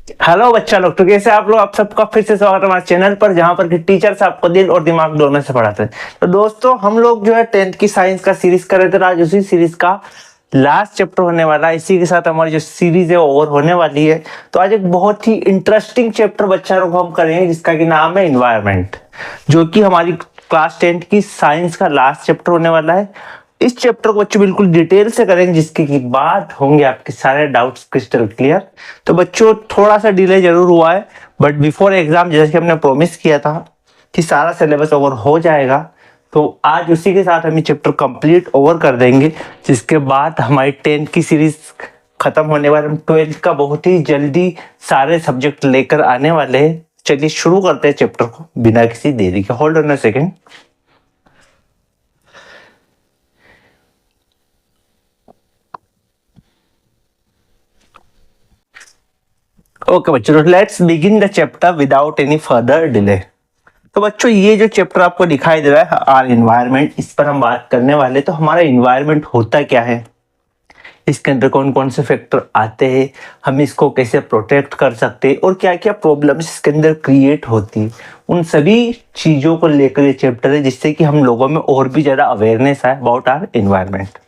Hello बच्चा लोग, तो कैसे आप लोग? आप सबका फिर से स्वागत है हमारे चैनल पर, जहां पर कि टीचर्स आपको दिल और दिमाग दोनों से पढ़ाते हैं। तो दोस्तों, हम लोग जो है 10th की साइंस का सीरीज कर रहे थे। आज उसी सीरीज का लास्ट चैप्टर होने वाला है। इसी के साथ हमारी जो सीरीज है ओवर होने वाली है। तो आज एक बहुत ही इंटरेस्टिंग चैप्टर बच्चा लोग हम करेंगे, जिसका कि नाम है इन्वायरमेंट, जो कि हमारी क्लास 10th की साइंस का लास्ट चैप्टर होने वाला है। इस चैप्टर को बच्चों बिल्कुल डिटेल से करेंगे, जिसके की बाद होंगे आपके सारे डाउट्स क्रिस्टल क्लियर। तो बच्चों, थोड़ा सा डिले जरूर हुआ है, बट बिफोर एग्जाम जैसे कि हमने प्रॉमिस किया था कि सारा सिलेबस ओवर हो जाएगा, तो आज उसी के साथ हम ये चैप्टर कंप्लीट ओवर कर देंगे। जिसके बाद हमारी 10th की सीरीज खत्म होने वाले, हम 12th का बहुत ही जल्दी सारे सब्जेक्ट लेकर आने वाले हैं। चलिए शुरू करते हैं चैप्टर को बिना किसी देरी के। Hold on a second. Okay बच्चों, let's begin the chapter without any further delay. तो बच्चों, ये जो चैप्टर आपको दिखाई दे रहा है आर इन्वायरमेंट, इस पर हम बात करने वाले। तो हमारा इन्वायरमेंट होता क्या है, इसके अंदर कौन कौन से फैक्टर आते हैं, हम इसको कैसे प्रोटेक्ट कर सकते हैं, और क्या क्या प्रॉब्लम्स इसके अंदर क्रिएट होती है, उन सभी चीज़ों को लेकर ये चैप्टर है, जिससे कि हम लोगों में और भी ज़्यादा अवेयरनेस आए अबाउट आर इन्वायरमेंट।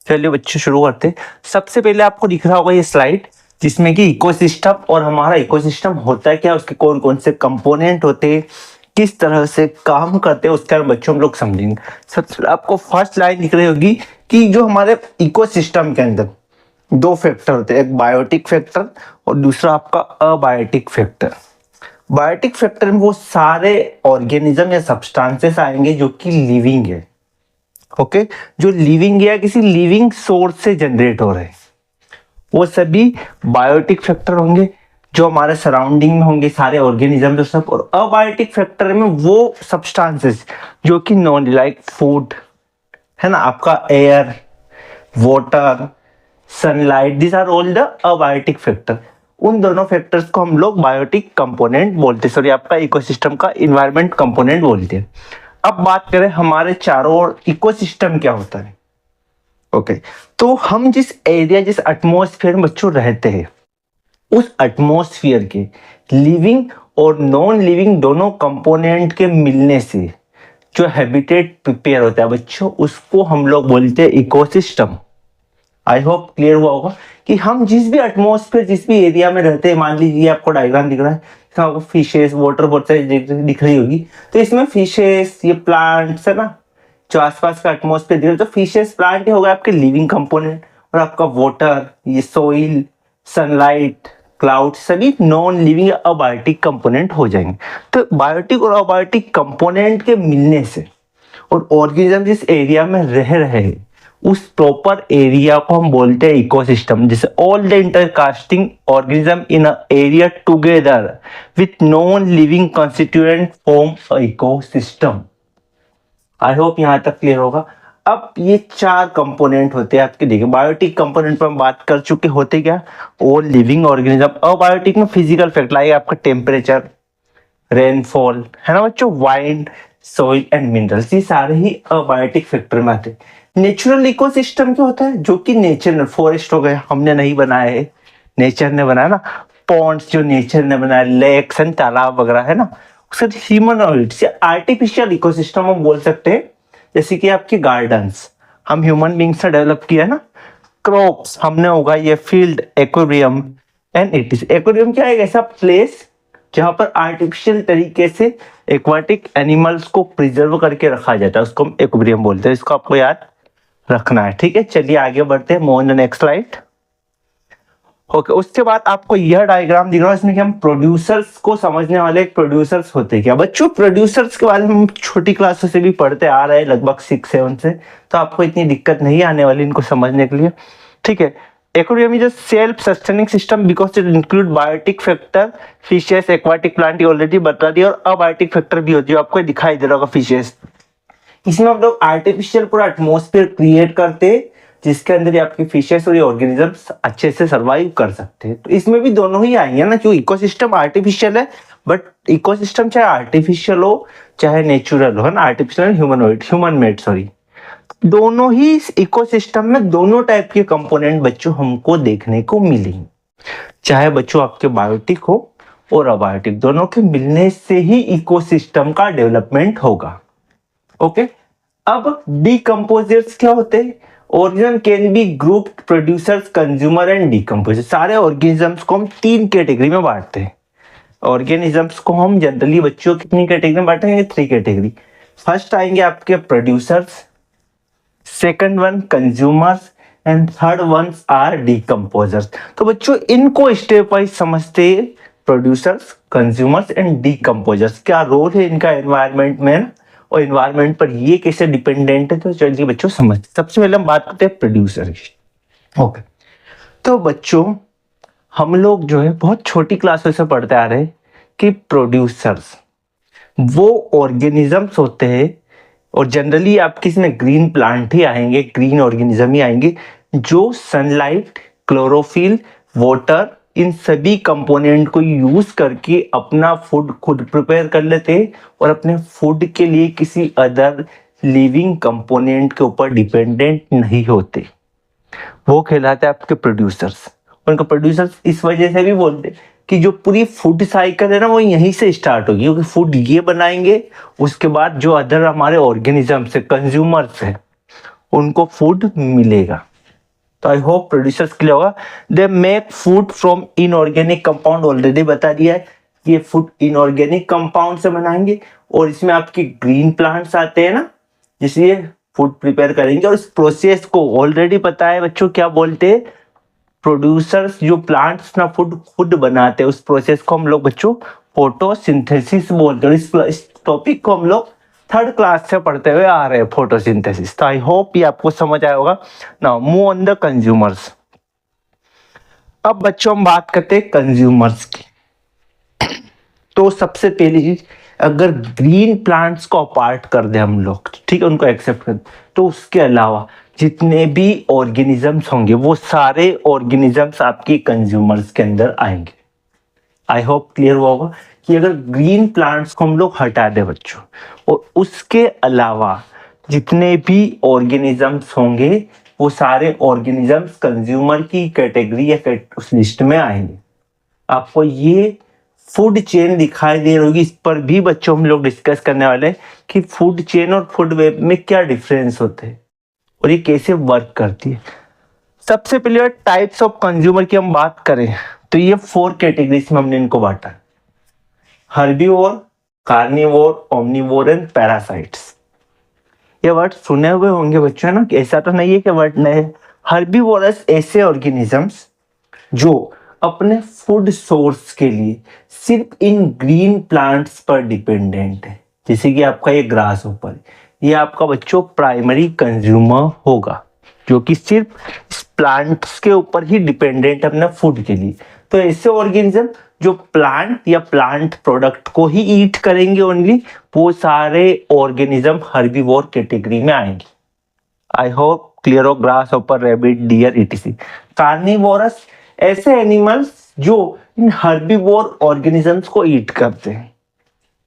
चलिए बच्चों शुरू करते हैं। सबसे पहले आपको दिख रहा होगा ये स्लाइड, जिसमें कि इकोसिस्टम और हमारा इकोसिस्टम होता है क्या, उसके कौन कौन से कंपोनेंट होते हैं, किस तरह से काम करते हैं, उसके बारे में बच्चों हम लोग समझेंगे। सबसे आपको फर्स्ट लाइन दिख रही होगी कि जो हमारे इकोसिस्टम के अंदर दो फैक्टर होते हैं, एक बायोटिक फैक्टर और दूसरा आपका अबायोटिक फैक्टर। बायोटिक फैक्टर में वो सारे ऑर्गेनिज्म या सब्सटेंसेस आएंगे जो कि लिविंग है। ओके, जो लिविंग या किसी लिविंग सोर्स से जनरेट हो रहे हैं, वो सभी बायोटिक फैक्टर होंगे, जो हमारे सराउंडिंग में होंगे सारे ऑर्गेनिज्म तो सब। और अबायोटिक फैक्टर में वो सब्सटेंसेस जो कि नॉन, लाइक फूड है ना, आपका air, water, sunlight, this are all the abiotic factor. उन दोनों फैक्टर्स को हम लोग बायोटिक कंपोनेंट बोलते हैं, सॉरी आपका इकोसिस्टम का इन्वायरमेंट कंपोनेंट बोलते हैं। अब बात करें हमारे चारों ओर इकोसिस्टम क्या होता है। ओके, तो हम जिस एरिया, जिस एटमॉस्फेयर में बच्चों रहते हैं, उस एटमॉस्फेयर के लिविंग और नॉन लिविंग दोनों कंपोनेंट के मिलने से जो हैबिटेट प्रिपेयर होता है बच्चों, उसको हम लोग बोलते हैं इकोसिस्टम। आई होप क्लियर हुआ होगा कि हम जिस भी एटमॉस्फेयर, जिस भी एरिया में रहते हैं, मान लीजिए आपको डायग्राम दिख रहा है, इसमें आपको फिशेस, वाटर बहुत सारी दिख रही होगी, तो इसमें फिशेस, ये प्लांट्स है ना, जो आसपास का एटमॉस्फेयर दिख रहा है, तो फिशेस, प्लांट हो गए आपके लिविंग कंपोनेंट, और आपका वाटर, ये सॉइल, सनलाइट, क्लाउड, सभी नॉन लिविंग अबायोटिक कंपोनेंट हो जाएंगे। तो बायोटिक और अबायोटिक कंपोनेंट के मिलने से और ऑर्गेनिज्म जिस एरिया में रह रहे हैं, उस प्रॉपर एरिया को हम बोलते हैं इकोसिस्टम। जैसे all the interacting organism in a area together with non living constituent form a ecosystem. I hope यहां तक क्लियर होगा। अब ये चार कंपोनेंट होते हैं आपके, देखिए बायोटिक कंपोनेंट पर हम बात कर चुके, होते क्या, ऑल लिविंग ऑर्गेनिज्म। अबायोटिक में फिजिकल फैक्टर लाइक आपका टेम्परेचर, रेनफॉल है ना बच्चों, वाइंड, सॉइल एंड मिनरल्स, ये सारे ही अबायोटिक फैक्टर में आते हैं। नेचुरल इकोसिस्टम क्या होता है, जो कि नेचर, फॉरेस्ट हो गए, हमने नहीं बनाया है, नेचर ने बनाया ना, पॉन्ड्स जो नेचर ने बनाया, लेक्स एंड तालाब वगैरह है ना, उसका ह्यूमन से आर्टिफिशियल इकोसिस्टम हम बोल सकते हैं। जैसे कि आपके गार्डन्स हम ह्यूमन बींग्स ने डेवलप किया है ना, क्रॉप्स हमने उगाई है, field, aquarium and it is. Aquarium क्या है, एक ऐसा प्लेस जहां पर आर्टिफिशियल तरीके से एक्वाटिक एनिमल्स को प्रिजर्व करके रखा जाता है, उसको हम एक्वेरियम बोलते हैं। इसको आपको याद रखना है, ठीक है। चलिए आगे बढ़ते हैं, move on the next slide. Okay, उसके बाद आपको यह डायग्राम दिख रहा है, इसमें कि हम प्रोड्यूसर्स को समझने वाले, एक प्रोड्यूसर्स होते हैं क्या बच्चों। प्रोड्यूसर्स के बारे में हम छोटी क्लासों से भी पढ़ते आ रहे हैं, लगभग 6-7 से, तो आपको इतनी दिक्कत नहीं आने वाली इनको समझने के लिए, ठीक है। Aquarium is a self sustaining system because it include biotic factor, fishes, aquatic plant, ये ऑलरेडी बता दिया, और अबायोटिक फैक्टर भी होती है, आपको दिखाई दे रहा होगा फिशेस। इसमें हम लोग आर्टिफिशियल पूरा एटमॉस्फेयर क्रिएट करते हैं, जिसके अंदर आपकी फिशेस और ये ऑर्गेनिजम्स अच्छे से सर्वाइव कर सकते हैं। तो इसमें भी दोनों ही आएंगे ना, जो इकोसिस्टम आर्टिफिशियल है, बट इकोसिस्टम चाहे आर्टिफिशियल हो चाहे नेचुरल हो, ना, आर्टिफिशियल ह्यूमन मेड सॉरी, दोनों ही इकोसिस्टम में दोनों टाइप के कंपोनेंट बच्चों हमको देखने को मिलेंगे। चाहे बच्चों आपके बायोटिक हो और अबायोटिक, दोनों के मिलने से ही इकोसिस्टम का डेवलपमेंट होगा। ओके, अब डीकम्पोजर्स क्या होते हैं? Organism can be group producers, consumer and decomposer. सारे ऑर्गेनिजम्स को हम 3 कैटेगरी में बांटते हैं। ऑर्गेनिजम्स को हम जनरली बच्चों कितनी कैटेगरी में बांटेंगे? 3 कैटेगरी। फर्स्ट आएंगे आपके producers, second one consumers and third ones are decomposers. तो बच्चों इनको स्टेप वाइज समझते हैं, प्रोड्यूसर्स, कंज्यूमर्स एंड डीकम्पोजर्स, क्या रोल है इनका एनवायरनमेंट में और एनवायरनमेंट पर ये कैसे डिपेंडेंट है। तो चलिए बच्चों समझते, सबसे पहले हम बात करते हैं प्रोड्यूसर की। ओके, तो बच्चों हम लोग जो है बहुत छोटी क्लासों से पढ़ते आ रहे हैं कि प्रोड्यूसर्स वो ऑर्गेनिजम्स होते हैं, और जनरली आपके इसमें ग्रीन प्लांट ही आएंगे, ग्रीन ऑर्गेनिज्म ही आएंगे, जो सनलाइट, क्लोरोफिल, वाटर, इन सभी कंपोनेंट को यूज करके अपना फूड खुद प्रिपेयर कर लेते हैं और अपने फूड के लिए किसी अदर लिविंग कंपोनेंट के ऊपर डिपेंडेंट नहीं होते। वो कहलाते हैं आपके प्रोड्यूसर्स। उनको प्रोड्यूसर्स इस वजह से भी बोलते हैं कि जो पूरी फूड साइकिल है ना, वो यहीं से स्टार्ट होगी, क्योंकि फूड ये बनाएंगे, उसके बाद जो अदर हमारे ऑर्गेनिजम्स है, कंज्यूमर्स है, उनको फूड मिलेगा। तो आई होप प्रोड्यूसर्स क्लियर होगा। They make food from inorganic compound, already बता दिया है, ये फूड इनऑर्गेनिक कंपाउंड से बनाएंगे, और इसमें आपके ग्रीन प्लांट्स आते हैं ना, जिससे फूड प्रिपेयर करेंगे। और इस प्रोसेस को ऑलरेडी पता है बच्चों क्या बोलते हैं, प्रोड्यूसर्स जो प्लांट्स ना फूड खुद बनाते हैं, उस प्रोसेस को हम लोग बच्चों फोटोसिंथेसिस बोलते हैं। इस टॉपिक को हम लोग 3rd क्लास से पढ़ते हुए आ रहे हैं, फोटोसिंथेसिस। तो आई होप ये आपको समझ आया होगा। Now move on the consumers. अब बच्चों हम बात करते हैं कंज्यूमर्स की। तो सबसे पहली चीज, अगर ग्रीन प्लांट्स को अपार्ट कर दे हम लोग, ठीक है, उनको एक्सेप्ट कर, तो उसके अलावा जितने भी ऑर्गेनिजम्स होंगे वो सारे ऑर्गेनिजम्स आपके कंज्यूमर्स के अंदर आएंगे। आई होप क्लियर हुआ होगा कि अगर ग्रीन प्लांट्स को हम लोग हटा दे बच्चों, और उसके अलावा जितने भी ऑर्गेनिजम्स होंगे वो सारे ऑर्गेनिजम्स कंज्यूमर की कैटेगरी या उस लिस्ट में आएंगे। आपको ये फूड चेन दिखाई दे रही होगी, इस पर भी बच्चों हम लोग डिस्कस करने वाले हैं कि फूड चेन और फूड वेब में क्या डिफरेंस होते हैं और ये कैसे वर्क करती है। सबसे पहले टाइप्स ऑफ कंज्यूमर की हम बात करें तो ये 4 कैटेगरीज में हमने इनको बांटा, herbivore, carnivore, omnivore and parasites. ये वर्ड सुने हुए होंगे बच्चों, है ना, कि ऐसा तो नहीं है कि वर्ड नए। हर्बीवोरस ऐसे ऑर्गेनिजम्स जो अपने फूड सोर्स के लिए सिर्फ इन ग्रीन प्लांट्स पर डिपेंडेंट है, जैसे कि आपका ये ग्रास ऊपर, ये आपका बच्चों प्राइमरी कंज्यूमर होगा, जो कि सिर्फ इस प्लांट्स के ऊपर ही डिपेंडेंट है अपने फूड के लिए। तो ऐसे ऑर्गेनिज्म जो प्लांट या प्लांट प्रोडक्ट को ही ईट करेंगे ओनली, वो सारे ऑर्गेनिज्म हर्बीवोर कैटेगरी में आएंगे। आई होप क्लियर हो, ग्रास ऊपर, रैबिट, डियर, ईटीसी। कार्निवोरस ऐसे एनिमल्स जो इन हर्बीवोर ऑर्गेनिजम्स को ईट करते हैं,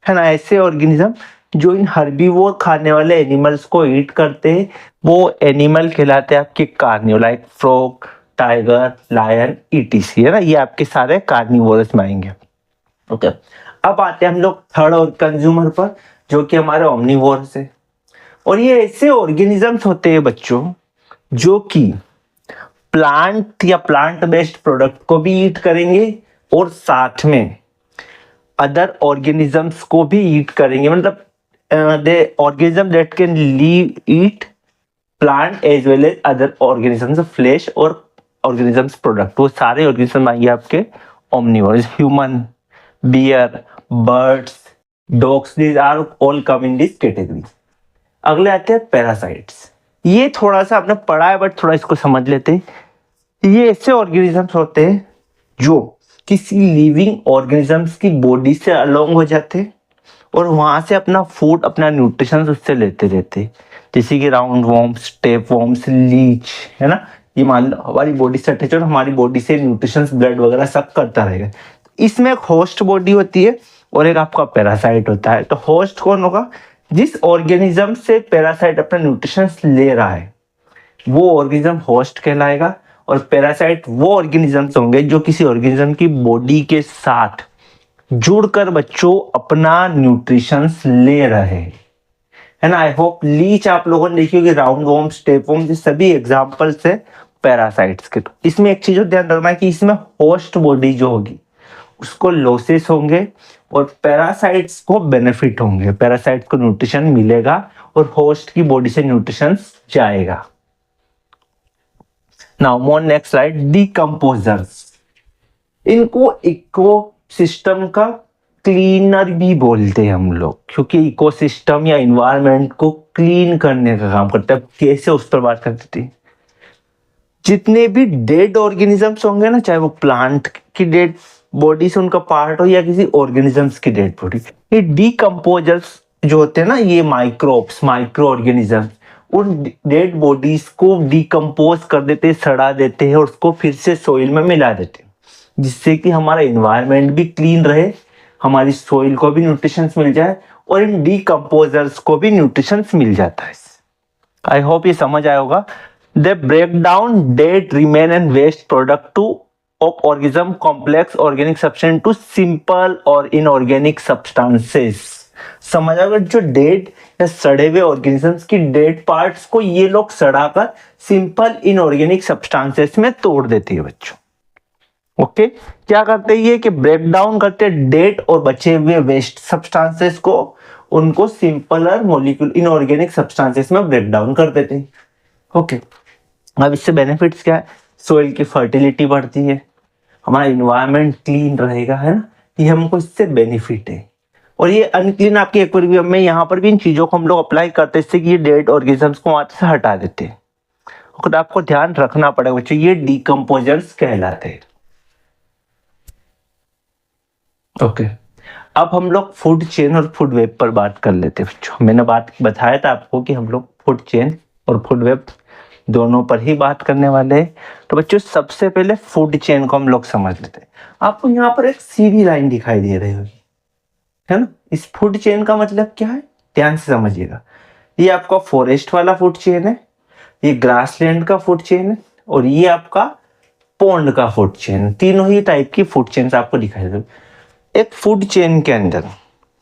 है ना, ऐसे ऑर्गेनिज्म जो इन हर्बीवोर खाने वाले एनिमल्स को ईट करते हैं, वो एनिमल कहलाते हैं आपके carnivore, like frog, tiger, lion, etc, है ना, ये आपके सारे कार्निवोरस में आएंगे। ओके, अब आते हैं हम लोग थर्ड और कंज्यूमर पर, जो कि हमारे ओमनिवोरस है। और ये ऐसे ऑर्गेनिजम्स होते हैं बच्चों जो कि प्लांट या प्लांट बेस्ड प्रोडक्ट को भी ईट करेंगे और साथ में अदर ऑर्गेनिजम्स को भी ईट करेंगे, मतलब they organism that can live eat plant as well as other organisms, flesh और ऑर्गेनिजम्स प्रोडक्ट, वो सारे ऑर्गेनिज्म आएंगे आपके omnivorous. Human, bear, birds, dogs, these are all come in this category. अगले आते हैं पैरासाइट्स। ये थोड़ा सा आपने पढ़ा है बट थोड़ा इसको समझ लेते हैं। ये ऐसे ऑर्गेनिजम्स होते हैं जो किसी लिविंग ऑर्गेनिजम्स की बॉडी से अलोंग हो जाते हैं और वहां से अपना फूड, अपना न्यूट्रिशन उससे लेते रहते हैं, जैसे कि round worms, tape worms, leech, है ना, ये मान लो हमारी बॉडी से अटैच और हमारी बॉडी से न्यूट्रिशन, ब्लड वगैरह सब करता रहेगा। इसमें एक होस्ट बॉडी होती है और एक आपका पैरासाइट होता है। तो होस्ट कौन होगा? जिस ऑर्गेनिज्म से पैरासाइट अपना न्यूट्रिशन ले रहा है वो ऑर्गेनिज्म होस्ट कहलाएगा, और पैरासाइट वो ऑर्गेनिजम्स होंगे जो किसी ऑर्गेनिज्म की बॉडी के साथ जुड़कर बच्चों अपना न्यूट्रिशंस ले रहे हैं, है ना। आई होप लीच आप लोगों ने देखी होगी, राउंड वॉर्म, स्टेप वॉर्म, ये सभी एग्जांपल्स है पैरासाइट्स के। तो इसमें एक चीज ध्यान रखना है कि इसमें होस्ट बॉडी जो होगी उसको लॉसेस होंगे और पैरासाइट्स को बेनिफिट होंगे, पैरासाइट्स को न्यूट्रिशन मिलेगा और होस्ट की बॉडी से न्यूट्रिशन जाएगा। Now more next slide, decomposers. इनको इकोसिस्टम का क्लीनर भी बोलते हैं हम लोग, क्योंकि इकोसिस्टम या एनवायरनमेंट को क्लीन करने का काम करता है। कैसे, उस पर बात करते थे। जितने भी डेड ऑर्गेनिजम्स होंगे ना, चाहे वो प्लांट की डेड बॉडी से उनका पार्ट हो या किसी ऑर्गेनिजम्स की डेड बॉडी, ये डीकंपोजर्स जो होते हैं ना, ये माइक्रोब्स, माइक्रो ऑर्गेनिजम्स, उन डेड बॉडीज को डीकंपोज कर देते हैं, सड़ा देते हैं और उसको फिर से सोइल में मिला देते हैं, जिससे कि हमारा एनवायरनमेंट भी क्लीन रहे, हमारी सोइल को भी न्यूट्रिशंस मिल जाए और इन डीकंपोजर्स को भी न्यूट्रिशंस मिल जाता है। आई होप ये समझ आया होगा। They break down dead remain and waste product to of organism complex organic substance to simple और इनऑर्गेनिक सब्सटेंसेस। समझ आएगा, जो डेड या सड़े हुए ऑर्गेनिजम्स की डेड पार्ट्स को ये लोग सड़ाकर सिंपल इनऑर्गेनिक सब्सटेंसेस में तोड़ देती है बच्चों। ओके, क्या करते हैं ये कि ब्रेक डाउन करते हैं डेड और बचे हुए वेस्ट सब्सटेंसेस को, उनको सिंपलर मॉलिक्यूल इनऑर्गेनिक सब्सटेंसेस में ब्रेक डाउन कर देते हैं। ओके, अब इससे बेनिफिट्स क्या है? सोइल की फर्टिलिटी बढ़ती है, हमारा इन्वायरमेंट क्लीन रहेगा, है ना, ये हमको इससे बेनिफिट है। और ये अनक्लीन आपके एक्वेरियम में, यहाँ पर भी इन चीजों को हम लोग अप्लाई करते हैं, इससे कि ये डेड ऑर्गेनिजम्स को वहां से हटा देते हैं। और आपको ध्यान रखना पड़ेगा बच्चों, ये डीकंपोजर्स कहलाते हैं। ओके, अब हम लोग फूड चेन और फूड वेब पर बात कर लेते हैं बच्चों। मैंने बताया था आपको कि हम लोग फूड चेन और फूड वेब दोनों पर ही बात करने वाले हैं। तो बच्चों सबसे पहले फूड चेन को हम लोग समझ लेते हैं। आपको यहाँ पर एक सीधी लाइन दिखाई दे रही होगी, है ना। इस फूड चेन का मतलब क्या है, ध्यान से समझिएगा। ये आपका फॉरेस्ट वाला फूड चेन है, ये ग्रासलैंड का फूड चेन है और ये आपका पॉन्ड का फूड चेन। तीनों ही टाइप की फूड चेन आपको दिखाई दे। एक फूड चेन के अंदर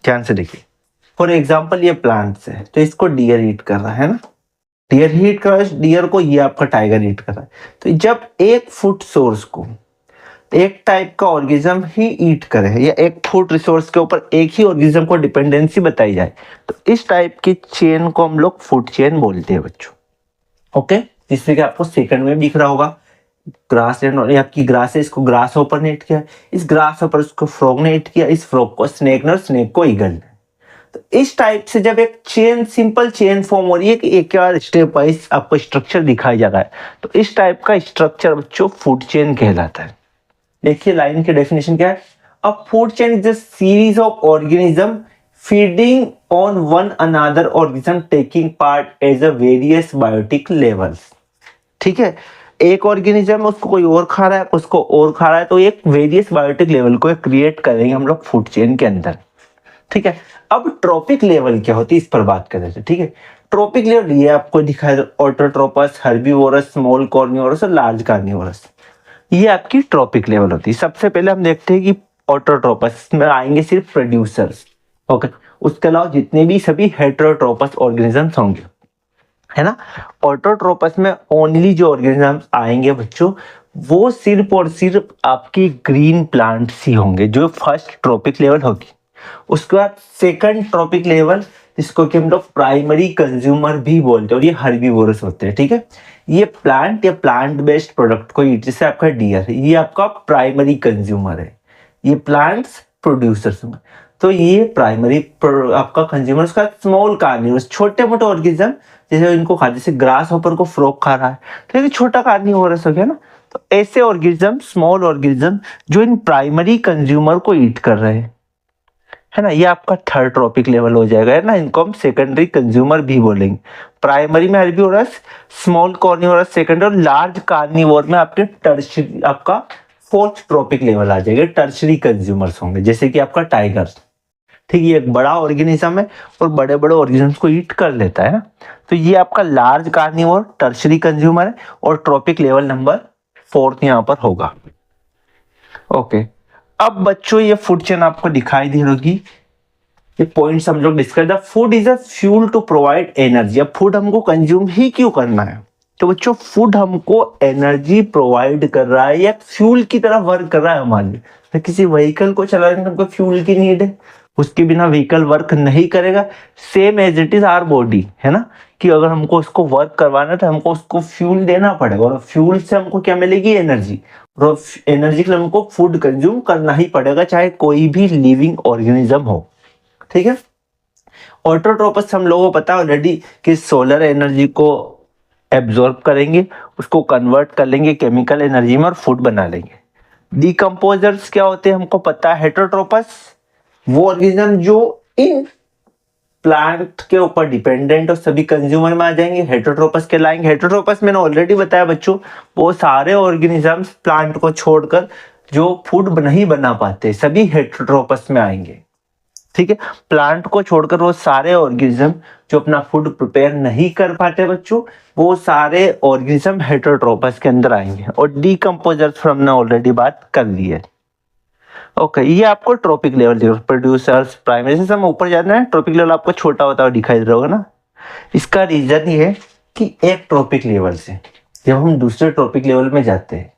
ध्यान से देखिए, फॉर एग्जाम्पल ये प्लांट्स है, तो इसको डियर ईट कर रहा है ना, डियर हीट कर रहा है, डियर को ये आपका टाइगर ईट कर रहा है। तो जब एक फूड सोर्स को एक टाइप का ऑर्गेनिज्म ही ईट करे या एक फूड रिसोर्स के ऊपर एक ही ऑर्गेनिज्म को डिपेंडेंसी बताई जाए, तो इस टाइप की चेन को हम लोग फूड चेन बोलते हैं बच्चों। ओके, जिससे कि आपको सेकंड में दिख रहा होगा, ग्रासलैंड और आपकी ग्रास है, इसको ग्रास होपर ने ईट किया, इस ग्रास होपर उसको फ्रॉग ने ईट किया, इस फ्रॉग को स्नेक ने और स्नेक को ईगल ने। तो इस टाइप से जब एक चेन, सिंपल चेन फॉर्म हो रही है कि एक बार स्टेप वाइज आपको स्ट्रक्चर दिखाई जा रहा है, तो इस टाइप का स्ट्रक्चर बच्चों फूड चेन कहलाता है। देखिए लाइन की डेफिनेशन क्या है, a food chain is a series of organism feeding on one another organism taking part as a various biotic levels. ठीक है, एक ऑर्गेनिज्म है, उसको कोई और खा रहा है, उसको और खा रहा है, तो एक वेरियस बायोटिक लेवल को क्रिएट करेंगे हम लोग फूड चेन के अंदर। ठीक है, अब ट्रॉपिक लेवल क्या होती है इस पर बात कर रहे थे। ठीक है, ट्रॉपिक लेवल ये आपको दिखाया, ऑटोट्रोपस, हर्बीवोरस, स्मॉल कॉर्निवोरस और लार्ज कार्निवोरस, ये आपकी ट्रॉपिक लेवल होती है। सबसे पहले हम देखते हैं कि ऑटोट्रोपस में आएंगे सिर्फ प्रोड्यूसर्स। ओके, उसके अलावा जितने भी सभी हेटेरोट्रोपस ऑर्गेनिजम्स होंगे, है ना। ऑटोट्रोपस में ओनली जो ऑर्गेनिजम्स आएंगे बच्चों, वो सिर्फ और सिर्फ आपकी ग्रीन प्लांट्स ही होंगे, जो फर्स्ट ट्रॉपिक लेवल होगी। उसके बाद सेकंड ट्रॉपिक लेवल, जिसको कि हम लोग प्राइमरी कंज्यूमर भी बोलते हैं, और ये हर्बीवोरस होते हैं। ठीक है, ये प्लांट या प्लांट बेस्ड प्रोडक्ट को ईट, जैसे आपका डियर है, ये आपका प्राइमरी कंज्यूमर है, ये प्लांट्स प्रोड्यूसर्स होंगे। तो ये प्राइमरी आपका कंज्यूमर। उसका स्मॉल कार्निवोरस, छोटे मोटे ऑर्गेनिज्म जैसे इनको खा, जैसे ग्रास होपर को फ्रॉग खा रहा है, तो ये छोटा कार्निवोरस हो गया ना। तो ऐसे ऑर्गेनिज्म, स्मॉल ऑर्गेनिज्म जो इन प्राइमरी कंज्यूमर को ईट कर रहे हैं, है ना, ये आपका थर्ड ट्रॉपिक लेवल हो जाएगा, है ना। इनको हम सेकेंडरी कंज्यूमर भी बोलेंगे। प्राइमरी में हर्बीवोरस, स्मॉल कार्निवोरस सेकेंडरी, और लार्ज कार्निवोर में आपके टर्शियरी, आपका फोर्थ ट्रॉपिक लेवल आ जाएगा, टर्शियरी कंज्यूमर्स होंगे, जैसे कि आपका टाइगर। ठीक है, ये एक बड़ा ऑर्गेनिज्म है और बड़े बड़े ऑर्गेनिज्म को ईट कर लेता है ना। तो ये आपका लार्ज कार्निवोर, टर्शियरी कंज्यूमर है, और ट्रॉपिक लेवल नंबर फोर्थ यहाँ पर होगा। ओके, अब बच्चों ये फूड चेन आपको दिखाई दे रही होगी। ये पॉइंट्स हम लोग discuss, the food is a fuel to provide energy. अब फूड हमको कंज्यूम ही क्यों करना है? तो बच्चों फूड हमको एनर्जी प्रोवाइड कर रहा है या फ्यूल की तरह वर्क कर रहा है हमारे लिए। तो किसी व्हीकल को चलाने में हमको फ्यूल की नीड है, उसके बिना व्हीकल वर्क नहीं करेगा। Same as it is our body, है ना, कि अगर हमको उसको वर्क करवाना है तो हमको उसको फ्यूल देना पड़ेगा, और फ्यूल से हमको क्या मिलेगी? एनर्जी। और एनर्जी के लिए हमको फूड कंज्यूम करना ही पड़ेगा, चाहे कोई भी लिविंग ऑर्गेनिज्म हो। ठीक है, ऑटोट्रोपस हम लोगों को पता ऑलरेडी कि सोलर एनर्जी को एब्जॉर्ब करेंगे, उसको कन्वर्ट कर लेंगे केमिकल एनर्जी में और फूड बना लेंगे। डिकम्पोजर्स क्या होते हैं हमको पता है। हेटरोट्रोपस वो ऑर्गेनिज्म जो इन प्लांट के ऊपर डिपेंडेंट और सभी कंज्यूमर में आ जाएंगे, हेटरोट्रोपस कहलाएंगे। हेटरोट्रोपस मैंने ऑलरेडी बताया बच्चों, वो सारे ऑर्गेनिजम्स प्लांट को छोड़कर जो फूड नहीं बना पाते सभी हेटरोट्रोपस में आएंगे। ठीक है, प्लांट को छोड़कर वो सारे ऑर्गेनिज्म जो अपना फूड प्रिपेयर नहीं कर पाते बच्चों, वो सारे ऑर्गेनिज्म हेटरोट्रोपस के अंदर आएंगे। और डीकम्पोजर्स पर हमने ऑलरेडी बात कर ली है। ओके, ये आपको ट्रॉपिक लेवल प्रोड्यूसर्स प्राइमरी से हम ऊपर जाना है, ट्रॉपिक लेवल आपको छोटा होता हुआ दिखाई दे रहा होगा ना। इसका रीजन ये है कि एक ट्रॉपिक लेवल से जब हम दूसरे ट्रॉपिक लेवल में जाते हैं,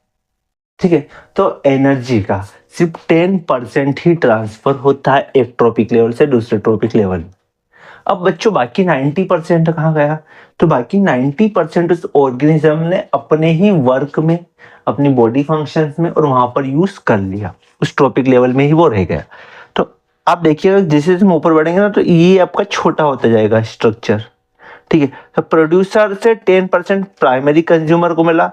ठीक है, तो एनर्जी का सिर्फ 10% ही ट्रांसफर होता है एक ट्रॉपिक लेवल से दूसरे ट्रॉपिक लेवल। अब बच्चों बाकी 90% कहाँ गया? तो बाकी 90% उस ऑर्गेनिज्म ने अपने ही वर्क में, अपनी बॉडी फंक्शंस में और वहां पर यूज कर लिया, उस ट्रॉपिक लेवल में ही वो रह गया। तो आप देखिएगा जैसे हम ऊपर बढ़ेंगे ना तो ये आपका छोटा होता जाएगा स्ट्रक्चर। ठीक है, तो प्रोड्यूसर से 10% प्राइमरी कंज्यूमर को मिला,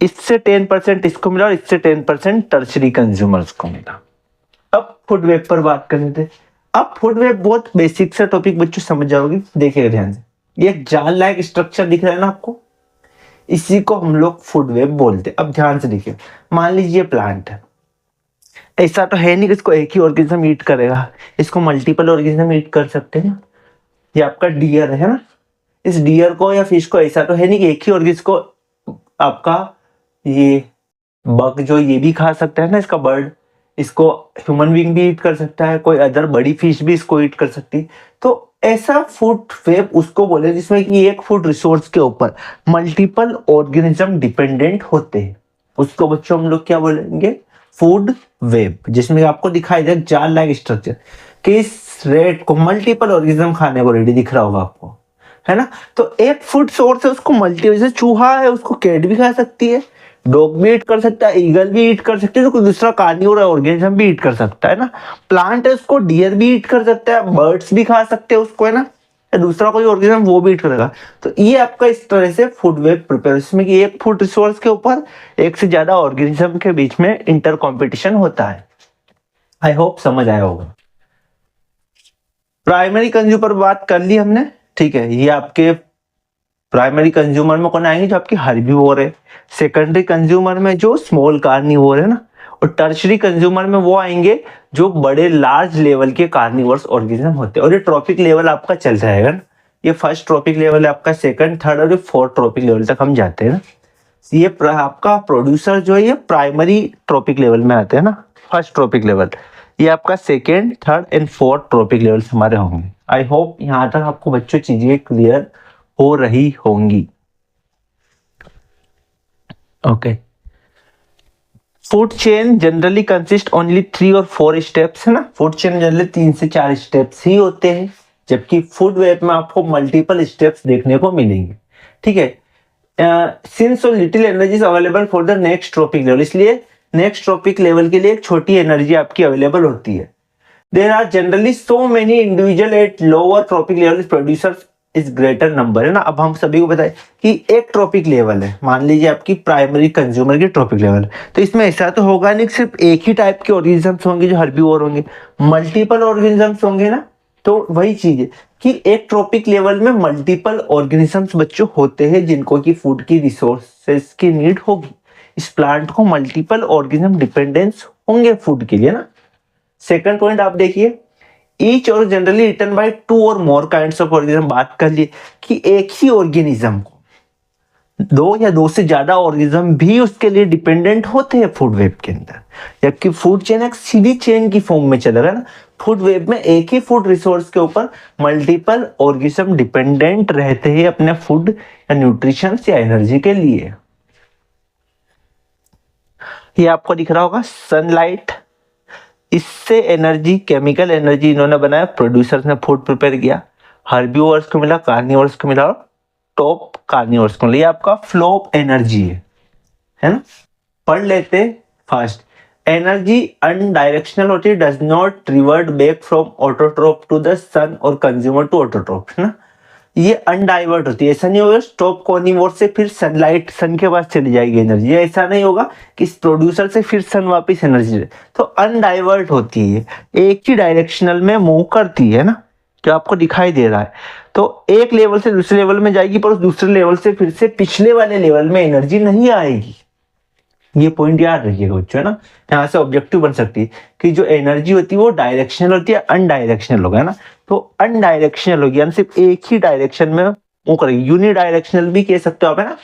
इससे 10% इसको मिला और इससे 10% टर्शरी कंज्यूमर्स को मिला। अब फूड वेब पर बात करने थे। अब फूड वेब बहुत बेसिक सा टॉपिक बच्चों, समझ जाओगे, देखिएगा ध्यान से। ये एक जाल लाइक स्ट्रक्चर दिख रहा है ना आपको, इसी को हम लोग फूड वेब बोलते हैं। अब ध्यान से देखिए, मान लीजिए प्लांट है, ऐसा तो है नहीं कि इसको एक ही ऑर्गेनिज्म ईट करेगा, इसको मल्टीपल ऑर्गेनिज्म ईट कर सकते हैं ना। ये आपका डियर है ना, इस डियर को या फिश को ऐसा तो है नहीं कि एक ही ऑर्गेनिज्म को आपका ये बग जो ये भी खा सकता है ना, इसका बर्ड, इसको ह्यूमन बीइंग भी ईट कर सकता है, कोई अदर बड़ी फिश भी इसको ईट कर सकती है। तो ऐसा फूड वेब उसको बोले जिसमें कि एक फूड रिसोर्स के ऊपर मल्टीपल ऑर्गेनिज्म डिपेंडेंट होते हैं, उसको बच्चों हम लोग क्या बोलेंगे? Food web. जिसमें आपको दिखाई दे जाल लाइक स्ट्रक्चर कि इस रेट को मल्टीपल ऑर्गेनिज्म खाने को रेडी दिख रहा होगा आपको, है ना। तो एक फूड सोर्स है, उसको मल्टी, जैसे चूहा है उसको कैट भी खा सकती है, डॉग भी ईट कर सकता है, ईगल भी ईट कर सकती है, तो कोई दूसरा कार्निवोर ऑर्गेनिज्म भी ईट कर सकता है ना। प्लांट है उसको डियर भी ईट कर सकता है, बर्ड्स भी खा सकते हैं उसको, है ना, या दूसरा कोई ऑर्गेनिज्म वो भी ईट करेगा। तो ये आपका इस तरह से फूड वेब प्रिपेयर, इसमें कि एक फूड रिसोर्स के ऊपर एक से ज्यादा ऑर्गेनिज्म के बीच में इंटर कॉम्पिटिशन होता है। आई होप समझ आया होगा। प्राइमरी कंज्यूमर बात कर ली हमने, ठीक है, ये आपके प्राइमरी कंज्यूमर में कौन आएंगे? जो आपकी हर्बीवोर है। सेकेंडरी कंज्यूमर में जो स्मॉल कार्निवोर है ना, और टर्शरी कंज्यूमर में वो आएंगे जो बड़े लार्ज लेवल के कार्निवोर्स ऑर्गेनिज्म होते हैं। और ये ट्रॉपिक लेवल आपका चल जाएगा ना, ये फर्स्ट ट्रॉपिक लेवल है आपका, सेकंड, थर्ड और फोर्थ ट्रॉपिक लेवल तक हम जाते हैं ना। ये आपका प्रोड्यूसर जो है ये प्राइमरी ट्रॉपिक लेवल में आते हैं ना, फर्स्ट ट्रॉपिक लेवल। ये आपका second, third and fourth trophic level हमारे होंगे। आई होप यहाँ तक आपको बच्चों चीजें क्लियर हो रही होंगी। Okay, food chain generally consist only 3 और 4 स्टेप्स, है ना। फूड चेन जनरली 3 से 4 स्टेप्स ही होते हैं, जबकि फूड वेब में आपको मल्टीपल स्टेप्स देखने को मिलेंगे। ठीक है, since so little energy is available for the next trophic level, इसलिए नेक्स्ट ट्रॉपिक लेवल के लिए एक छोटी एनर्जी आपकी अवेलेबल होती है। There are generally so many individual at lower trophic level producers is greater number, है ना। अब हम सभी को बताएं कि एक ट्रॉपिक लेवल है, मान लीजिए आपकी प्राइमरी कंज्यूमर की ट्रॉपिक लेवल, तो इसमें ऐसा तो होगा नहीं सिर्फ एक ही टाइप के ऑर्गेनिजम्स होंगे जो हर्बीवोर होंगे, मल्टीपल ऑर्गेनिजम्स होंगे ना। तो वही चीज है कि एक ट्रॉपिक लेवल में मल्टीपल ऑर्गेनिजम्स बच्चों होते हैं जिनको की फूड की रिसोर्सेस की नीड होगी। इस प्लांट को मल्टीपल ऑर्गेनिज्म डिपेंडेंस होंगे फूड के लिए ना। सेकंड पॉइंट आप देखिए, ईच और जनरली रिटन बाय 2 और मोर काइंड्स ऑफ ऑर्गेनिज्म, बात कर लिए कि एक ही ऑर्गेनिज्म को दो या दो से ज्यादा ऑर्गेनिज्म भी उसके लिए डिपेंडेंट होते हैं फूड वेब के अंदर, जबकि फूड चेन एक सीधी चेन की फॉर्म में चलेगा ना। फूड वेब में एक ही फूड रिसोर्स के ऊपर मल्टीपल ऑर्गेनिज्म डिपेंडेंट रहते हैं अपने फूड या न्यूट्रिशन या एनर्जी के लिए। ये आपको दिख रहा होगा सनलाइट, इससे एनर्जी, केमिकल एनर्जी इन्होंने बनाया, प्रोड्यूसर्स ने फूड प्रिपेयर किया, हर्बीवोर्स को मिला, कार्निवोर्स को मिला, और टॉप कार्निवोर्स को मिला। ये आपका फ्लो ऑफ एनर्जी है ना। पढ़ लेते फास्ट। एनर्जी अनडायरेक्शनल होती है, does not revert back from autotroph to the sun और कंज्यूमर टू ऑटोट्रोप, है ना। ये अनडाइवर्ट होती है, ऐसा नहीं होगा स्टॉप कार्निवोर से फिर सनलाइट, सन के पास चली जाएगी एनर्जी, ऐसा नहीं होगा कि इस प्रोड्यूसर से फिर सन वापस एनर्जी, तो अनडाइवर्ट होती है, एक ही डायरेक्शनल में मूव करती है ना, जो आपको दिखाई दे रहा है। तो एक लेवल से दूसरे लेवल में जाएगी, पर उस दूसरे लेवल से फिर से पिछले वाले लेवल में एनर्जी नहीं आएगी। ये पॉइंट याद रखिएगा बच्चों, है ना। यहाँ से ऑब्जेक्टिव बन सकती है कि जो एनर्जी होती है वो डायरेक्शनल होती है, अनडायरेक्शनल होगा, है ना। तो अनडायरेक्शनल होगी, यानी सिर्फ एक ही डायरेक्शन में मूव करेगी। यूनिडायरेक्शनल भी कह सकते हो आप, है ना।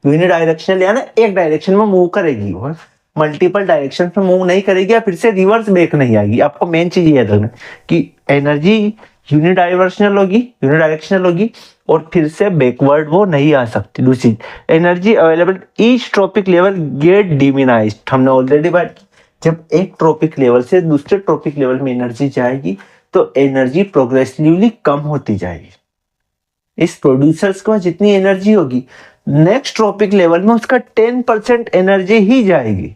यूनिडायरेक्शनल यानी एक डायरेक्शन में मूव करेगी, वो मल्टीपल डायरेक्शन में मूव नहीं करेगी, या फिर से रिवर्स बैक नहीं आएगी। आपको मेन चीज ये याद रखना कि एनर्जी यूनिडायरेक्शनल होगी और फिर से बैकवर्ड वो नहीं आ सकती। दूसरी, energy available each trophic level get diminished, हमने ऑलरेडी बात, जब एक ट्रॉपिक लेवल से दूसरे ट्रॉपिक लेवल में एनर्जी जाएगी तो एनर्जी प्रोग्रेसिवली कम होती जाएगी। इस प्रोड्यूसर्स के पास जितनी एनर्जी होगी, नेक्स्ट ट्रॉपिक लेवल में उसका 10% एनर्जी ही जाएगी।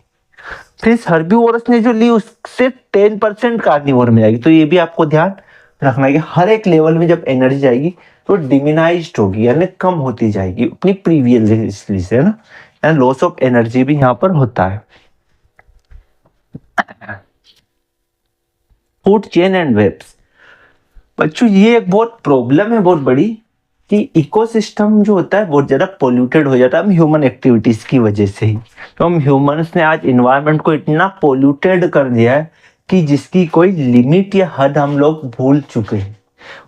फिर हर्बीवोरस ने जो ली उससे 10% कार्निवोर में जाएगी। तो ये भी आपको ध्यान रखना है कि हर एक लेवल में जब एनर्जी जाएगी तो डिमिनाइज्ड होगी, यानी कम होती जाएगी अपनी प्रीवियसली से, है ना। यानी लॉस ऑफ एनर्जी भी यहाँ पर होता है। फूड चेन एंड वेब्स, बच्चों ये एक बहुत प्रॉब्लम है बहुत बड़ी, कि इकोसिस्टम जो होता है बहुत ज्यादा पोल्यूटेड हो जाता है हम ह्यूमन एक्टिविटीज की वजह से ही। तो हम ह्यूमंस ने आज इन्वायरमेंट को इतना पोल्यूटेड कर दिया है कि जिसकी कोई लिमिट या हद हम लोग भूल चुके हैं,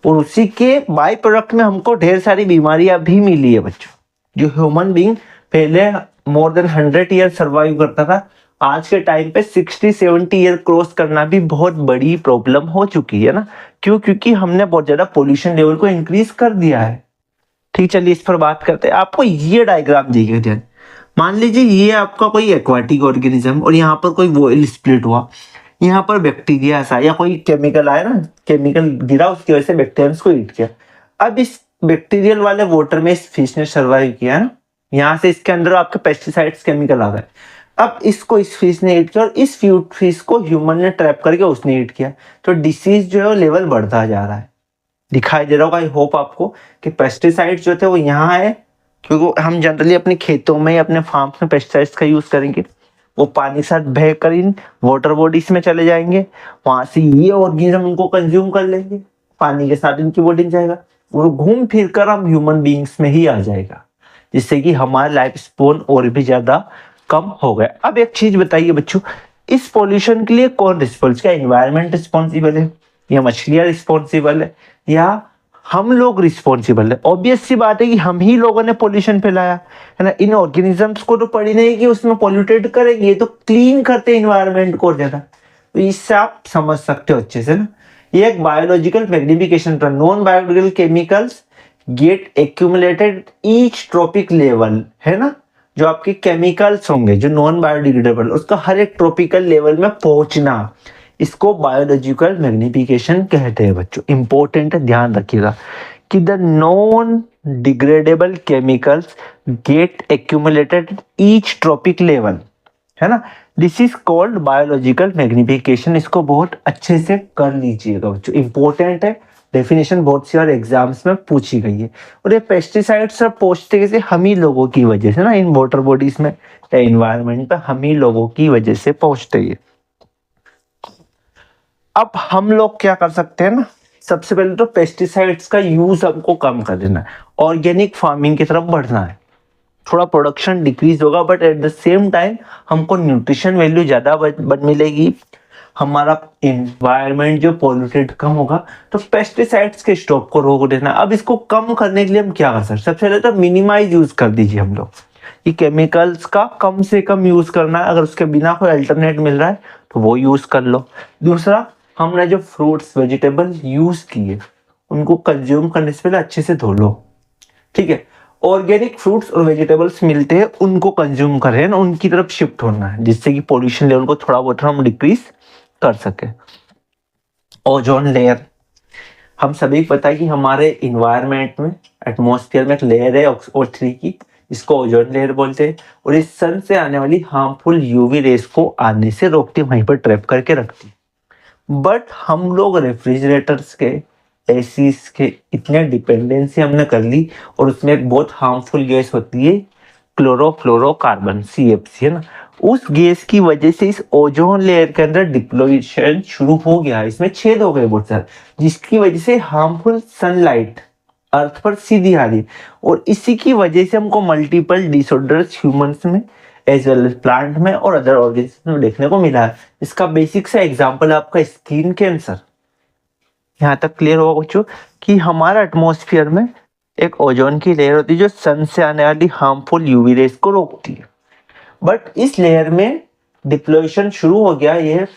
और उसी के बाय प्रोडक्ट में हमको ढेर सारी बीमारियां भी मिली है बच्चों। जो ह्यूमन बीइंग पहले मोर देन 100 ईयर सर्वाइव करता था, आज के टाइम पे 60-70 ईयर क्रॉस करना भी बहुत बड़ी प्रॉब्लम हो चुकी है ना। क्यों? क्योंकि हमने बहुत ज्यादा पोल्यूशन लेवल को इंक्रीज कर दिया है। ठीक, चलिए इस पर बात करते हैं। आपको ये डायग्राम देखिए ध्यान, मान लीजिए ये आपका कोई एक्वाटिक ऑर्गेनिज्म और यहाँ पर कोई वॉइल स्प्लिट हुआ, यहाँ पर बैक्टीरिया ऐसा या कोई केमिकल आया ना, केमिकल गिरा, उसकी वजह से बैक्टीरियम्स को ईट किया। अब इस बैक्टीरियल वाले वाटर में इस फिश ने सर्वाइव किया ना, यहाँ से इसके अंदर आपके पेस्टिसाइड्स केमिकल आ गए। अब इसको इस फिश ने ईट किया और इस फिश को ह्यूमन ने ट्रैप करके उसने ईट किया, तो डिसीज जो है वो लेवल बढ़ता जा रहा है। दिखाई दे रहा होगा आई होप आपको कि पेस्टिसाइड्स जो थे वो यहाँ है, क्योंकि हम जनरली अपने खेतों में या अपने फार्म में पेस्टिसाइड्स का यूज करेंगे, वो पानी के साथ बह कर इन वाटर बॉडीज में चले जाएंगे, वहां से ये ऑर्गेनिज्म उनको कंज्यूम कर लेंगे, पानी के साथ इनकी बॉडी में जाएगा, वो घूम फिर कर हम ह्यूमन बीइंग्स में ही आ जाएगा, जिससे कि हमारा लाइफ स्पैन और भी ज्यादा कम हो गया। अब एक चीज बताइए बच्चों, इस पॉल्यूशन के लिए कौन रिस्पॉन्सिबल? क्या एनवायरनमेंट रिस्पॉन्सिबल है, या मछलियां रिस्पॉन्सिबल है, या हम लोग रिस्पॉन्सिबल है? ऑब्वियस सी बात है कि हम ही लोगों ने पॉल्यूशन फैलाया है ना। इन ऑर्गेनिजम्स को तो पड़ी नहीं कि उसमें पॉल्यूटेड करेंगे, ये तो क्लीन करते एनवायरनमेंट को ज्यादा। तो इससे आप समझ सकते हो अच्छे से ना। ये एक बायोलॉजिकल मैग्निफिकेशन पर non biological chemicals get accumulated each trophic level, है ना। जो आपके केमिकल्स होंगे जो नॉन बायोडिग्रेडेबल, उसका हर एक ट्रॉपिकल लेवल में पहुंचना, इसको बायोलॉजिकल मैग्निफिकेशन कहते हैं बच्चों। इंपॉर्टेंट है, ध्यान रखिएगा कि the non degradable chemicals get accumulated each trophic level, है ना। This is called biological magnification. इसको बहुत अच्छे से कर लीजिएगा बच्चों, इंपॉर्टेंट है। डेफिनेशन बहुत सी और एग्जाम्स में पूछी गई है। और ये पेस्टिसाइड्स सब पहुंचते कैसे? हम ही लोगों की वजह से ना, इन वाटर बॉडीज में या इन्वायरमेंट पे हम ही लोगों की वजह से पहुंचते हैं। अब हम लोग क्या कर सकते हैं ना, सबसे पहले तो पेस्टिसाइड्स का यूज हमको कम कर देना है, ऑर्गेनिक फार्मिंग की तरफ बढ़ना है। थोड़ा प्रोडक्शन डिक्रीज होगा but at the same time हमको न्यूट्रिशन वैल्यू ज्यादा मिलेगी, हमारा इन्वायरमेंट जो पोल्यूटेड कम होगा, तो पेस्टिसाइड्स के स्टॉक को रोक देना। अब इसको कम करने के लिए हम क्या कर सकते हैं? सबसे पहले तो मिनिमाइज यूज कर दीजिए हम लोग, ये केमिकल्स का कम से कम यूज करना है। अगर उसके बिना कोई अल्टरनेट मिल रहा है तो वो यूज कर लो। दूसरा, हमने जो फ्रूट्स वेजिटेबल यूज किए उनको कंज्यूम करने से पहले अच्छे से धो लो, ठीक है। ऑर्गेनिक फ्रूट्स और वेजिटेबल्स मिलते हैं, उनको कंज्यूम करें ना, उनकी तरफ शिफ्ट होना है, जिससे कि पोल्यूशन लेवल को थोड़ा बहुत हम डिक्रीज कर सके। ओजोन लेयर, हम सभी को पता है कि हमारे इन्वायरमेंट में, एटमॉस्फेयर में एक लेयर है O3 की, इसको ओजोन लेयर बोलते हैं, और इस सन से आने वाली हार्मफुल यूवी रेस को आने से रोकती है, वहीं पर ट्रैप करके रखती है। बट हम लोग रेफ्रिजरेटर्स के, एसीज के इतने डिपेंडेंसी हमने कर ली, और उसमें एक बहुत हार्मफुल गैस होती है क्लोरोफ्लोरोकार्बन, CFC, है ना। उस गैस की वजह से इस ओजोन लेयर के अंदर डिप्लोशन शुरू हो गया, इसमें छेद हो गए बहुत सारे, जिसकी वजह से हार्मफुल सनलाइट अर्थ पर सीधी आ रही, और इसी की वजह से हमको मल्टीपल डिसऑर्डर्स ह्यूमंस में एज वेल एज प्लांट में और अदर ऑर्गेनिज्म में देखने को मिला है। इसका बेसिक सा एग्जांपल है आपका स्किन कैंसर। यहाँ तक क्लियर होगा बच्चों कि हमारा एटमॉस्फेयर में एक ओजोन की लेयर होती है जो सन से आने वाली हार्मफुल यूवी रेस को रोकती है। बट इस लेयर में डिप्लोशन शुरू हो गया, ये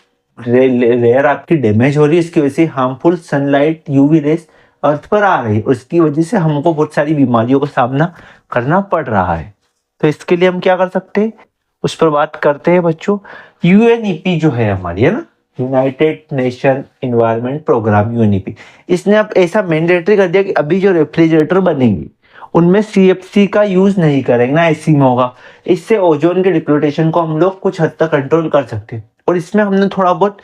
लेयर आपकी डैमेज हो रही है, इसकी वजह से हार्मफुल सनलाइट यूवी रेस अर्थ पर आ रही है, उसकी वजह से हमको बहुत सारी बीमारियों का सामना करना पड़ रहा है। तो इसके लिए हम क्या कर सकते हैं, उस पर बात करते हैं बच्चों। UNEP जो है हमारी, है ना, United Nation environment programme, UNEP, इसने अब ऐसा मैंडेटरी कर दिया कि अभी जो रेफ्रिजरेटर बनेंगे उनमें CFC का यूज नहीं करेंगे ना, ऐसी में होगा। इससे ओजोन के डिप्लोटेशन को हम लोग कुछ हद तक कंट्रोल कर सकते हैं, और इसमें हमने थोड़ा बहुत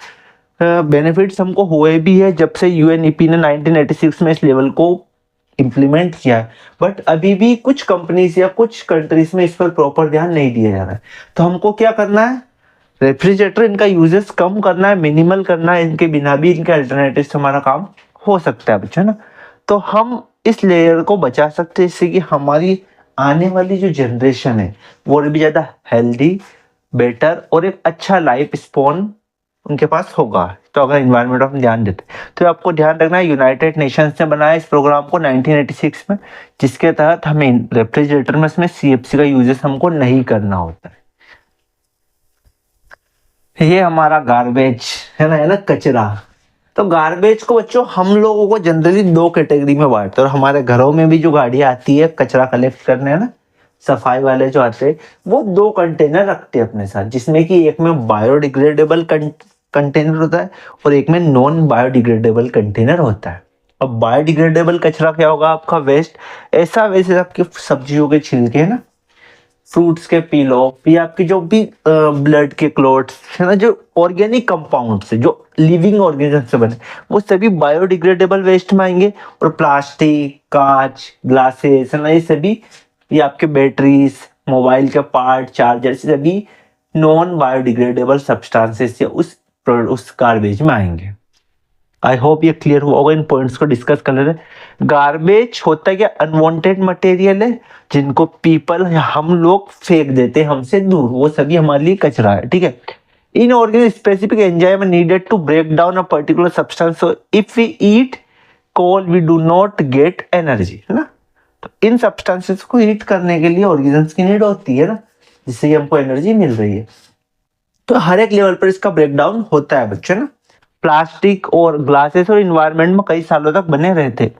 बेनिफिट्स हमको हुए भी है जब से UNEP ने 1986 में इस लेवल को इम्प्लीमेंट किया है। बट अभी भी कुछ कंपनीज या कुछ कंट्रीज में इस पर प्रॉपर ध्यान नहीं दिया जा रहा है। तो हमको क्या करना है, रेफ्रिजरेटर इनका यूजेस कम करना है, मिनिमल करना है, इनके बिना भी इनके अल्टरनेटिव से हमारा काम हो सकता है बच्चा ना। तो हम इस लेयर को बचा सकते हैं, इससे कि हमारी आने वाली जो जनरेशन है वो भी ज़्यादा हेल्दी, बेटर और एक अच्छा लाइफ स्पॉन उनके पास होगा। तो अगर इन्वायरमेंट में ध्यान देते, तो आपको ध्यान रखना है यूनाइटेड नेशंस ने बनाया इस प्रोग्राम को 1986 में, जिसके तहत हमें रेफ्रिजरेटर में इसमें CFC का यूजेस हमको नहीं करना होता है। ये हमारा गार्बेज है ना, कचरा। तो गार्बेज को बच्चों हम लोगों को जनरली दो कैटेगरी में बांटते हैं, और हमारे घरों में भी जो गाड़ी आती है कचरा कलेक्ट करने, है ना, सफाई वाले जो आते हैं, वो दो कंटेनर रखते हैं अपने साथ, जिसमें कि एक में बायोडिग्रेडेबल कंटेनर होता है और एक में नॉन बायोडिग्रेडेबल कंटेनर होता है। अब बायोडिग्रेडेबल कचरा क्या होगा, आपका वेस्ट, ऐसा वेस्ट आपके सब्जियों के छिलके, है ना, फ्रूट्स के पीलो, या आपकी जो भी ब्लड के क्लॉट्स है ना, जो ऑर्गेनिक कंपाउंड से, जो लिविंग ऑर्गेनिज्म से बने, वो सभी बायोडिग्रेडेबल वेस्ट में आएंगे। और प्लास्टिक, कांच, ग्लासेस, है ना, ये सभी, ये आपके बैटरीज, मोबाइल के पार्ट, चार्जर, सभी नॉन बायोडिग्रेडेबल सब्सटेंसेस उस गार्बेज में आएंगे। आई होप ये क्लियर हुआ होगा। इन पॉइंट्स को डिस्कस कर ले रहे। गार्बेज होता है क्या, अनवांटेड मटेरियल है जिनको पीपल या हम लोग फेंक देते हैं हमसे दूर, वो सभी हमारे लिए कचरा है, ठीक है। In organic specific enzyme needed to break down a particular substance, so if we eat coal we do not get energy, है ना। तो इन सब्सटेंसेस को ईट करने के लिए ऑर्गेनिजम्स की नीड होती है ना, जिससे हमको एनर्जी मिल रही है। तो हर एक लेवल पर इसका ब्रेकडाउन होता है बच्चों ना। प्लास्टिक और ग्लासेस और इन्वायरमेंट में कई सालों तक बने रहते।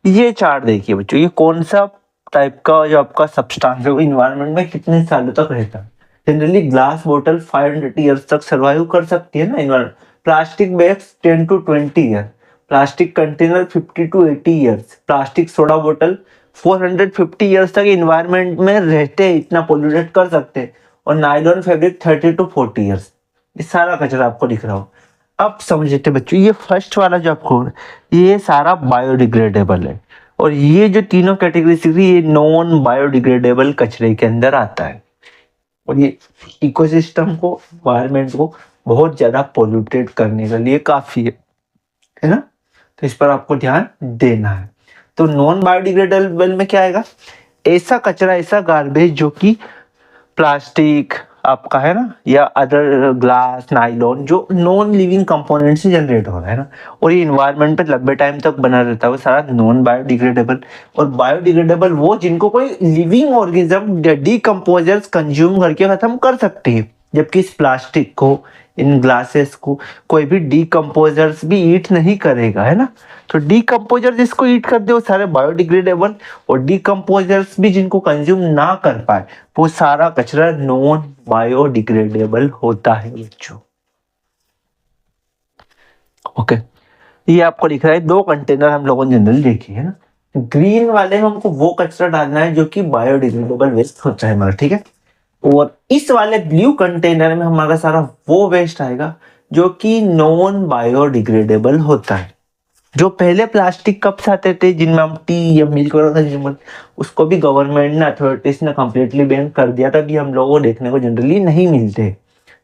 ये चार्ट देखिए बच्चों, ये कौन सा टाइप का जो आपका सब्सटेंस है वो इन्वायरमेंट में कितने सालों तक रहता है। जनरली ग्लास बोतल 500 ईयर्स तक सर्वाइव कर सकती है ना environment. Plastic bags 10 to 20 year, plastic container 50 to 80 years, plastic soda बोतल 450 ईयर्स तक इन्वायरमेंट में रहते, इतना पोल्यूटेट कर सकते हैं। और नायलॉन फैब्रिक 30 to 40 ईयर्स। ये सारा कचरा आपको दिख रहा हो। अब समझते बच्चों, ये फर्स्ट वाला जो आपको, ये सारा बायोडिग्रेडेबल है, और ये जो तीनों कैटेगरी से ये नॉन बायोडिग्रेडेबल कचरे के अंदर आता है, और ये इकोसिस्टम को, एनवायरनमेंट को बहुत ज्यादा पोल्यूटेड करने के लिए काफी है ना। तो इस पर आपको ध्यान देना है। तो नॉन बायोडिग्रेडेबल में क्या आएगा, ऐसा कचरा, ऐसा गार्बेज जो कि प्लास्टिक, आपका है ना, या अदर ग्लास, नाइलॉन, जो नॉन लिविंग कंपोनेंट से जनरेट हो रहा है ना, और ये इन्वायरमेंट पे लंबे टाइम तक बना रहता है, वो सारा नॉन बायोडिग्रेडेबल। और बायोडिग्रेडेबल वो जिनको कोई लिविंग ऑर्गेनिज्म डिकम्पोजर्स कंज्यूम करके खत्म कर सकते हैं, जबकि इस प्लास्टिक को, इन ग्लासेस को कोई भी डिकम्पोजर्स भी ईट नहीं करेगा, है ना। तो डिकम्पोजर जिसको ईट कर दे वो सारे बायोडिग्रेडेबल, और डिकम्पोजर्स भी जिनको कंज्यूम ना कर पाए वो सारा कचरा नॉन बायोडिग्रेडेबल होता है बच्चों। ओके, ये आपको लिख रहा है 2 कंटेनर हम लोगों ने जनरली देखे है ना। ग्रीन वाले में हमको वो कचरा डालना है जो कि बायोडिग्रेडेबल वेस्ट होता है हमारा, ठीक है। और इस वाले ब्लू कंटेनर में हमारा सारा वो वेस्ट आएगा जो कि नॉन बायोडिग्रेडेबल होता है। जो पहले प्लास्टिक कप्स आते थे जिनमें हम टी या मिल्क वगैरह, उसको भी गवर्नमेंट ने, अथॉरिटीज ने कम्प्लीटली बैन कर दिया था, भी हम लोगों को देखने को जनरली नहीं मिलते,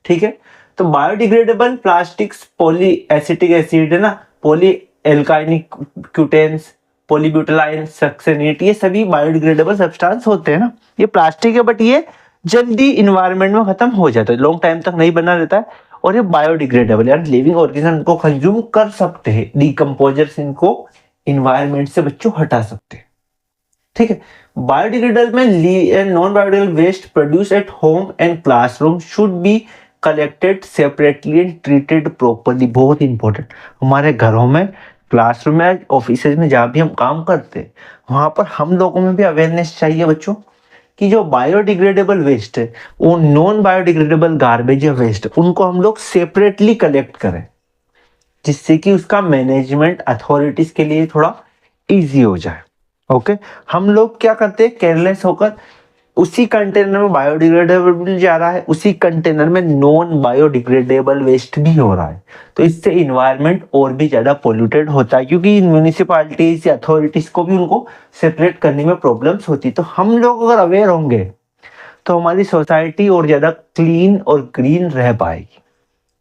ठीक है। तो biodegradable plastics poly acetic acid है ना, पॉली एल्काइनिक क्यूटेन्स, पॉलीब्यूटाइल सक्सेनेट, ये सभी बायोडिग्रेडेबल सब्सटेंस होते हैं ना। ये प्लास्टिक है बट ये जल्दी इन्वायरमेंट में खत्म हो जाता है, लॉन्ग टाइम तक नहीं बना रहता है, और ये बायोडिग्रेडेबल यानी लिविंग ऑर्गेनिज्म को कंज्यूम कर सकते हैं, डिकम्पोजर्स इनको इन्वायरमेंट से बच्चों हटा सकते हैं, ठीक है। बायोडिग्रेडेबल में non biodegradable waste produce at home and classroom should be collected separately and treated properly. बहुत इंपॉर्टेंट, हमारे घरों में, क्लासरूम में, ऑफिस में जहाँ भी हम काम करते हैं वहां पर हम लोगों में भी अवेयरनेस चाहिए बच्चों कि जो बायोडिग्रेडेबल वेस्ट है, वो नॉन बायोडिग्रेडेबल गार्बेज या वेस्ट, उनको हम लोग सेपरेटली कलेक्ट करें, जिससे कि उसका मैनेजमेंट अथॉरिटीज के लिए थोड़ा इजी हो जाए। ओके, हम लोग क्या करते हैं, केयरलेस होकर उसी कंटेनर में बायोडिग्रेडेबल जा रहा है, उसी कंटेनर में नॉन बायोडिग्रेडेबल वेस्ट भी हो रहा है, तो इससे इन्वायरमेंट और भी ज्यादा पोल्यूटेड होता है, क्योंकि म्यूनिसिपैलिटीज या अथॉरिटीज को भी उनको सेपरेट करने में प्रॉब्लम्स होती है। तो हम लोग अगर अवेयर होंगे तो हमारी सोसाइटी और ज्यादा क्लीन और ग्रीन रह पाएगी,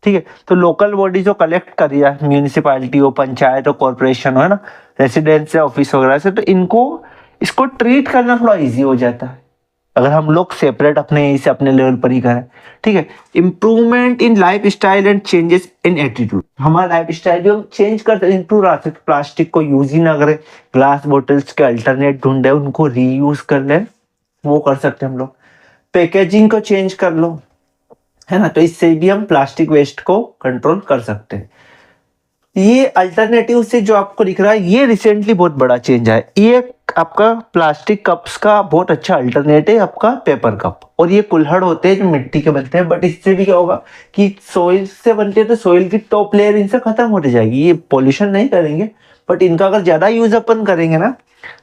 ठीक है। तो लोकल बॉडी जो कलेक्ट कर रही है, म्यूनिसिपैलिटी हो, पंचायत हो, कॉर्पोरेशन हो, है ना, रेसिडेंस या ऑफिस वगैरह से, तो इनको इसको ट्रीट करना थोड़ा इजी हो जाता है अगर हम लोग सेपरेट अपने से अपने लेवल पर ही करें, ठीक है। Improvement in life style and changes in attitude, हमारा लाइफ स्टाइल भी हम चेंज कर इंप्रूव आ सकते, प्लास्टिक को यूज ही ना करें, ग्लास बोटल्स के अल्टरनेट ढूंढे, उनको रीयूज कर लें, वो कर सकते हैं हम लोग। पैकेजिंग को चेंज कर लो, है ना, तो इससे भी हम प्लास्टिक वेस्ट को कंट्रोल कर सकते हैं। ये अल्टरनेटिव से जो आपको दिख रहा है, ये रिसेंटली बहुत बड़ा चेंज है। ये आपका प्लास्टिक कप्स का बहुत अच्छा अल्टरनेटिव है आपका पेपर कप, और ये कुल्हड़ होते हैं जो मिट्टी के बनते हैं, बट इससे भी क्या होगा कि सोइल से बनते हैं तो सोइल की टॉप लेयर इनसे खत्म होती जाएगी, ये पॉल्यूशन नहीं करेंगे, बट इनका अगर ज्यादा यूज अपन करेंगे ना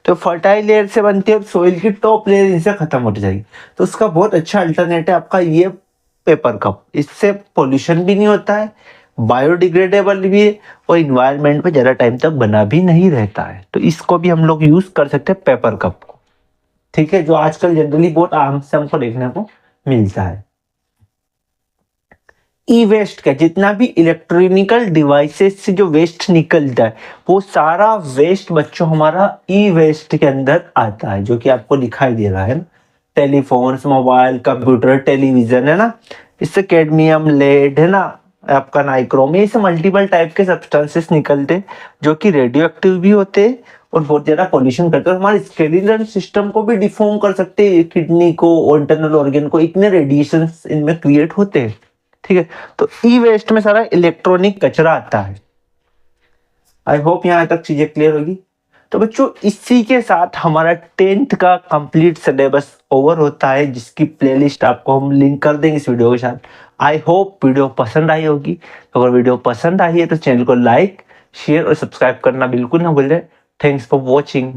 तो फर्टाइल लेयर से बनती है, सोइल की टॉप लेयर इनसे खत्म होती जाएगी। तो उसका बहुत अच्छा अल्टरनेटिव है आपका ये पेपर कप, इससे पॉल्यूशन भी नहीं होता है, बायोडिग्रेडेबल भी है, और इन्वायरमेंट पे ज्यादा टाइम तक बना भी नहीं रहता है। तो इसको भी हम लोग यूज कर सकते हैं पेपर कप को, ठीक है, जो आजकल जनरली बहुत आम से हमको देखने को मिलता है। ई वेस्ट का जितना भी इलेक्ट्रॉनिकल डिवाइसेस से जो वेस्ट निकलता है, वो सारा वेस्ट बच्चों हमारा ई वेस्ट के अंदर आता है, जो कि आपको दिखाई दे रहा है ना, टेलीफोन्स, मोबाइल, कंप्यूटर, टेलीविजन, है ना, इससे कैडमियम, लेड, है ना, आपका नाइक्रोम, ये सब मल्टीपल टाइप के सब्सटेंसेस निकलते जो कि रेडियो एक्टिव भी होते और बहुत ज्यादा पॉल्यूशन करते हैं, हमारे स्केलेटल सिस्टम को भी डिफॉर्म कर सकते हैं, किडनी को और इंटरनल ऑर्गन को, इतने रेडिएशन इनमें क्रिएट होते हैं, ठीक है। तो ई वेस्ट में सारा इलेक्ट्रॉनिक कचरा आता है। आई होप यहाँ तक चीजें क्लियर होगी। तो बच्चों इसी के साथ हमारा 10th का कंप्लीट सिलेबस ओवर होता है, जिसकी प्लेलिस्ट आपको हम लिंक कर देंगे इस वीडियो के साथ। आई होप वीडियो पसंद आई होगी, तो अगर वीडियो पसंद आई है तो चैनल को लाइक, शेयर और सब्सक्राइब करना बिल्कुल ना भूलें। Thanks for watching.